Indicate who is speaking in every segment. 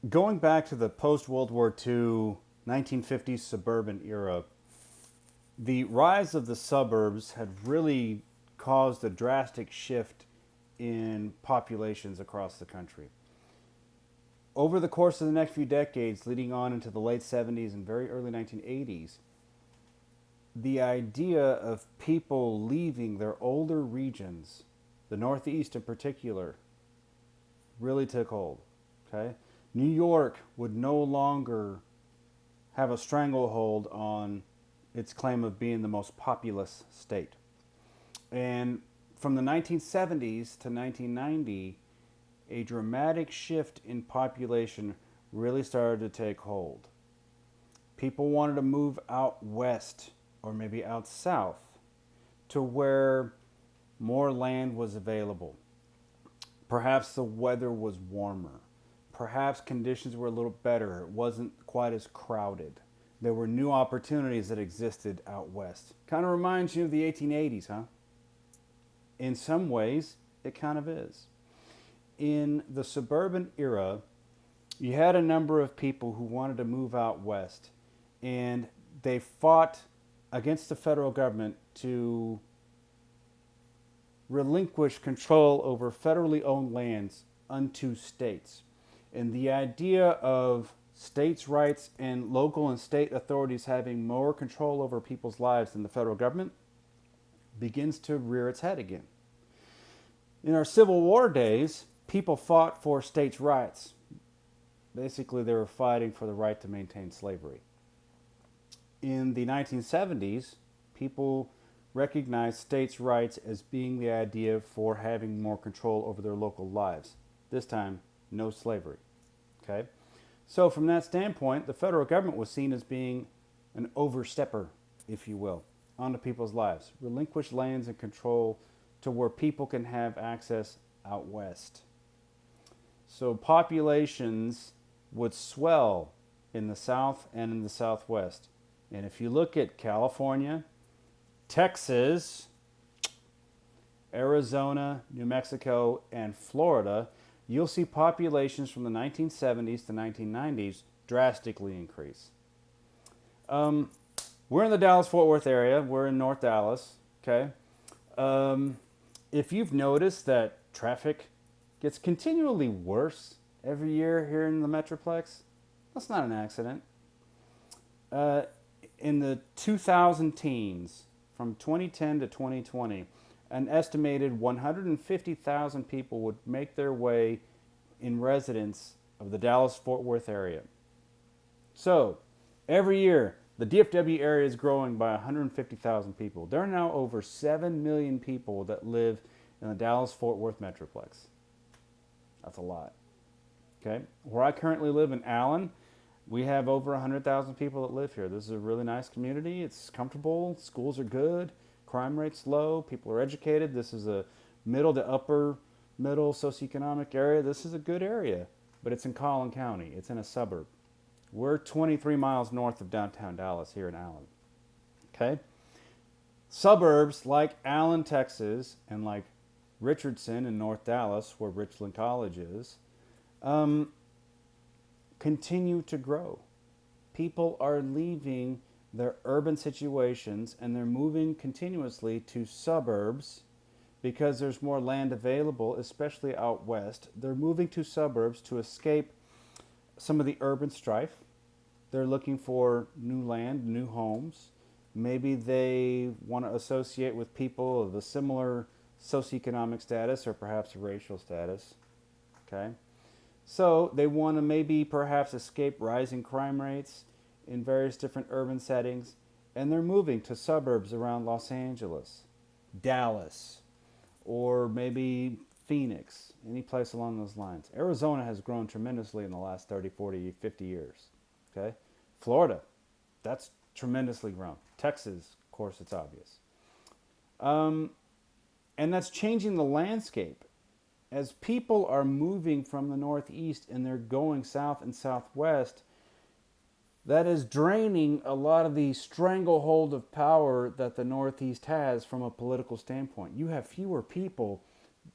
Speaker 1: Going back to the post-World War II, 1950s suburban era, the rise of the suburbs had really caused a drastic shift in populations across the country. Over the course of the next few decades, leading on into the late 70s and very early 1980s, the idea of people leaving their older regions, the Northeast in particular, really took hold. Okay? New York would no longer have a stranglehold on its claim of being the most populous state. And from the 1970s to 1990, a dramatic shift in population really started to take hold. People wanted to move out west or maybe out south to where more land was available. Perhaps the weather was warmer. Perhaps conditions were a little better. It wasn't quite as crowded. There were new opportunities that existed out west. Kind of reminds you of the 1880s, huh? In some ways, it kind of is. In the suburban era, you had a number of people who wanted to move out west, and they fought against the federal government to relinquish control over federally owned lands unto states. And the idea of states' rights and local and state authorities having more control over people's lives than the federal government begins to rear its head again. In our Civil War days, people fought for states' rights. Basically, they were fighting for the right to maintain slavery. In the 1970s, people recognized states' rights as being the idea for having more control over their local lives. This time, no slavery. Okay? So from that standpoint, the federal government was seen as being an overstepper, if you will, onto people's lives. Relinquish lands and control to where people can have access out west. So populations would swell in the south and in the southwest. And if you look at California, Texas, Arizona, New Mexico, and Florida, you'll see populations from the 1970s to 1990s drastically increase. We're in the Dallas-Fort Worth area. We're in North Dallas. Okay. If you've noticed that traffic gets continually worse every year here in the Metroplex, that's not an accident. In the 2000 teens, from 2010 to 2020, an estimated 150,000 people would make their way in residence of the Dallas-Fort Worth area. So, every year, the DFW area is growing by 150,000 people. There are now over 7 million people that live in the Dallas-Fort Worth Metroplex. That's a lot. Okay? Where I currently live in Allen, we have over 100,000 people that live here. This is a really nice community. It's comfortable. Schools are good. Crime rate's low. People are educated. This is a middle to upper middle socioeconomic area. This is a good area, but it's in Collin County. It's in a suburb. We're 23 miles north of downtown Dallas here in Allen. Okay? Suburbs like Allen, Texas, and like Richardson in North Dallas, where Richland College is, continue to grow. People are leaving their urban situations and they're moving continuously to suburbs because there's more land available, especially out west. They're moving to suburbs to escape some of the urban strife. They're looking for new land, new homes. Maybe they want to associate with people of a similar socioeconomic status or perhaps racial status. Okay? So they want to maybe perhaps escape rising crime rates in various different urban settings, and they're moving to suburbs around Los Angeles, Dallas, or maybe Phoenix, any place along those lines. Arizona has grown tremendously in the last 30, 40, 50 years. Okay? Florida, that's tremendously grown. Texas, of course, it's obvious. And that's changing the landscape. As people are moving from the Northeast and they're going south and southwest, that is draining a lot of the stranglehold of power that the Northeast has from a political standpoint. You have fewer people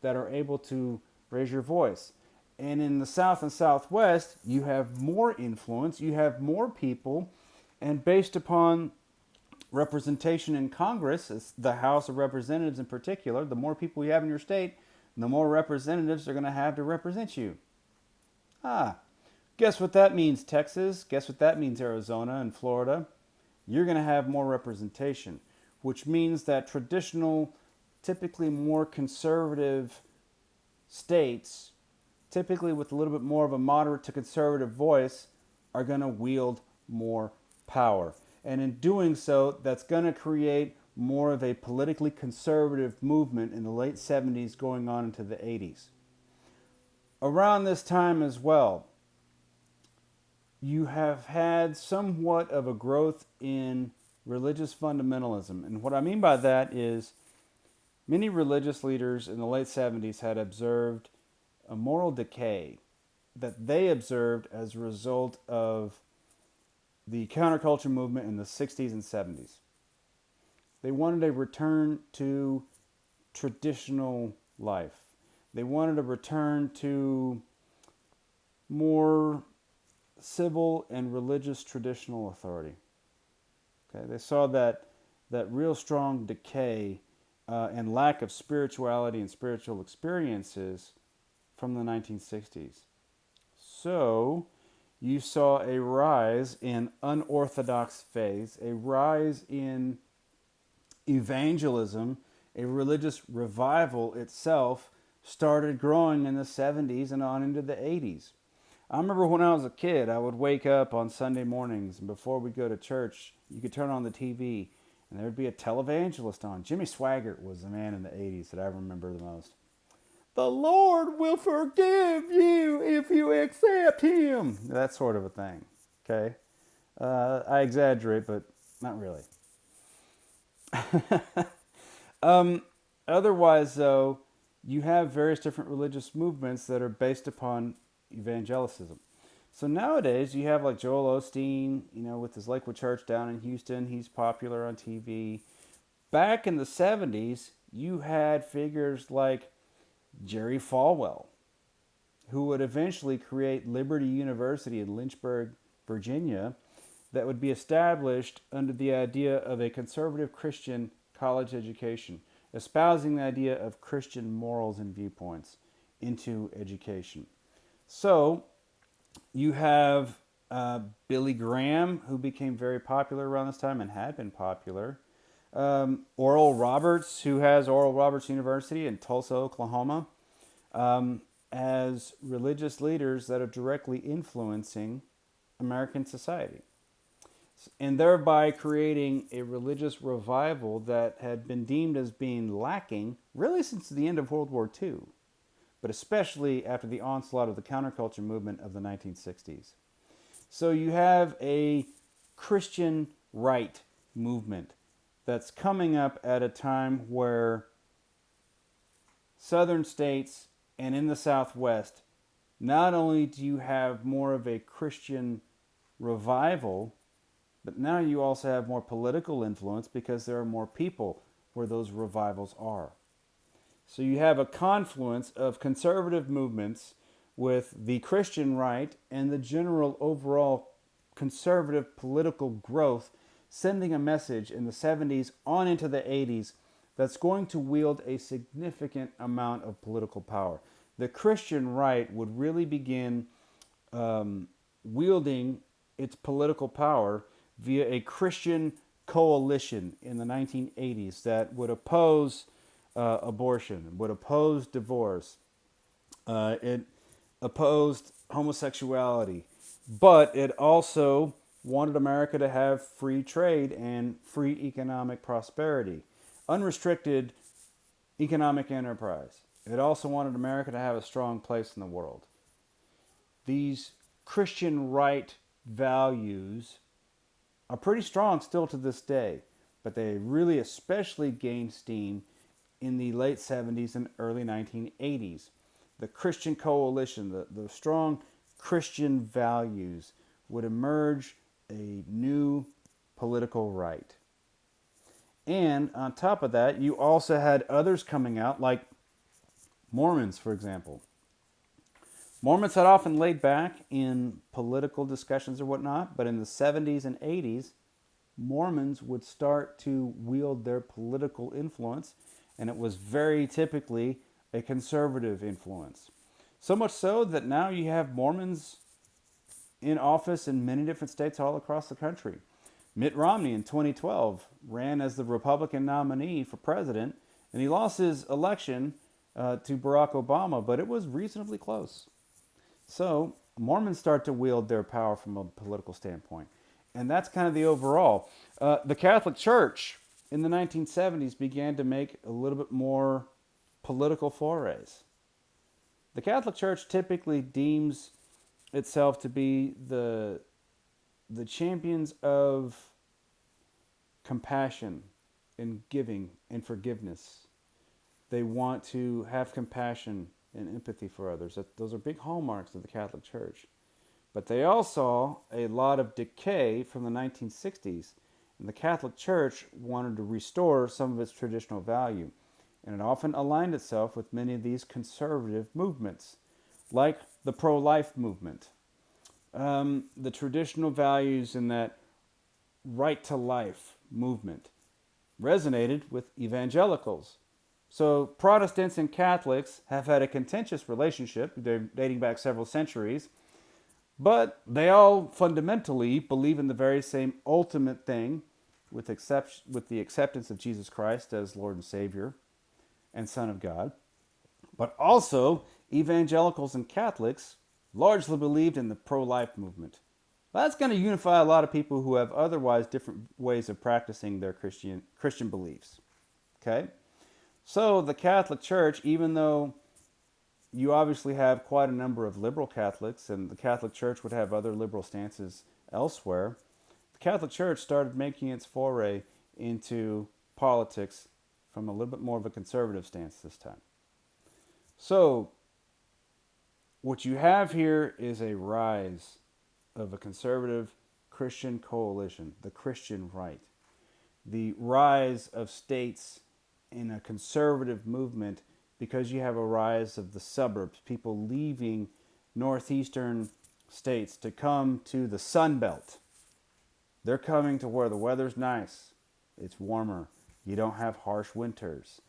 Speaker 1: that are able to raise your voice. And in the South and Southwest, you have more influence, you have more people, and based upon representation in Congress, the House of Representatives in particular, the more people you have in your state, the more representatives they're going to have to represent you. Ah, guess what that means, Texas? Guess what that means, Arizona and Florida? You're going to have more representation, which means that traditional, typically more conservative states, typically with a little bit more of a moderate to conservative voice, are going to wield more power. And in doing so, that's going to create more of a politically conservative movement in the late 70s going on into the 80s. Around this time as well, you have had somewhat of a growth in religious fundamentalism. And what I mean by that is many religious leaders in the late 70s had observed a moral decay that they observed as a result of the counterculture movement in the 60s and 70s. They wanted a return to traditional life. They wanted a return to more civil and religious traditional authority. Okay, they saw that real strong decay and lack of spirituality and spiritual experiences from the 1960s. So you saw a rise in unorthodox faiths, a rise in evangelism, a religious revival itself started growing in the 70s and on into the 80s. I remember when I was a kid, I would wake up on Sunday mornings, and before we go to church, you could turn on the TV, and there would be a televangelist on. Jimmy Swaggart was the man in the 80s that I remember the most. The Lord will forgive you if you accept Him. That sort of a thing. Okay? I exaggerate, but not really. Otherwise, though, you have various different religious movements that are based upon evangelicism. So nowadays, you have like Joel Osteen, with his Lakewood Church down in Houston. He's popular on TV. Back in the 70s, you had figures like Jerry Falwell, who would eventually create Liberty University in Lynchburg, Virginia, that would be established under the idea of a conservative Christian college education, espousing the idea of Christian morals and viewpoints into education. So you have Billy Graham, who became very popular around this time and had been popular. Oral Roberts, who has Oral Roberts University in Tulsa, Oklahoma, as religious leaders that are directly influencing American society, and thereby creating a religious revival that had been deemed as being lacking really since the end of World War II, but especially after the onslaught of the counterculture movement of the 1960s. So you have a Christian right movement that's coming up at a time where southern states and in the Southwest, not only do you have more of a Christian revival, but now you also have more political influence because there are more people where those revivals are. So you have a confluence of conservative movements with the Christian right and the general overall conservative political growth, sending a message in the 70s on into the 80s that's going to wield a significant amount of political power. The Christian right would really begin wielding its political power via a Christian coalition in the 1980s that would oppose abortion, would oppose divorce, it opposed homosexuality, but it also wanted America to have free trade and free economic prosperity, unrestricted economic enterprise. It also wanted America to have a strong place in the world. These Christian right values are pretty strong still to this day, but they really especially gained steam in the late 70s and early 1980s. The Christian coalition, the strong Christian values would emerge a new political right. And on top of that, you also had others coming out, like Mormons, for example. Mormons had often laid back in political discussions or whatnot, but in the 70s and 80s, Mormons would start to wield their political influence, and it was very typically a conservative influence. So much so that now you have Mormons in office in many different states all across the country. Mitt Romney in 2012 ran as the Republican nominee for president, and he lost his election to Barack Obama, but it was reasonably close. So Mormons start to wield their power from a political standpoint. And that's kind of the overall. The Catholic Church in the 1970s began to make a little bit more political forays. The Catholic Church typically deems itself to be the champions of compassion and giving and forgiveness. They want to have compassion and empathy for others. Those are big hallmarks of the Catholic Church. But they all saw a lot of decay from the 1960s, and the Catholic Church wanted to restore some of its traditional value. And it often aligned itself with many of these conservative movements, like the pro-life movement. The traditional values in that right to life movement resonated with evangelicals. So Protestants and Catholics have had a contentious relationship, they're dating back several centuries, but they all fundamentally believe in the very same ultimate thing, with the acceptance of Jesus Christ as Lord and Savior and Son of God. But also, evangelicals and Catholics largely believed in the pro-life movement. That's going to unify a lot of people who have otherwise different ways of practicing their Christian beliefs. Okay? So the Catholic Church, even though you obviously have quite a number of liberal Catholics, and the Catholic Church would have other liberal stances elsewhere, the Catholic Church started making its foray into politics from a little bit more of a conservative stance this time. So, what you have here is a rise of a conservative Christian coalition, the Christian right. The rise of states in a conservative movement because you have a rise of the suburbs, people leaving northeastern states to come to the Sunbelt. They're coming to where the weather's nice, it's warmer, you don't have harsh winters.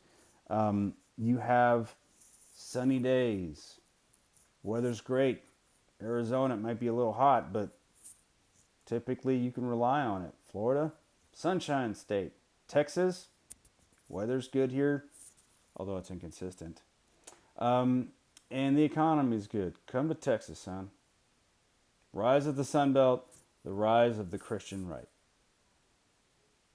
Speaker 1: You have sunny days, weather's great. Arizona, it might be a little hot, but typically you can rely on it. Florida, sunshine state. Texas, weather's good here, although it's inconsistent. And the economy's good. Come to Texas, son. Rise of the Sunbelt, the rise of the Christian right.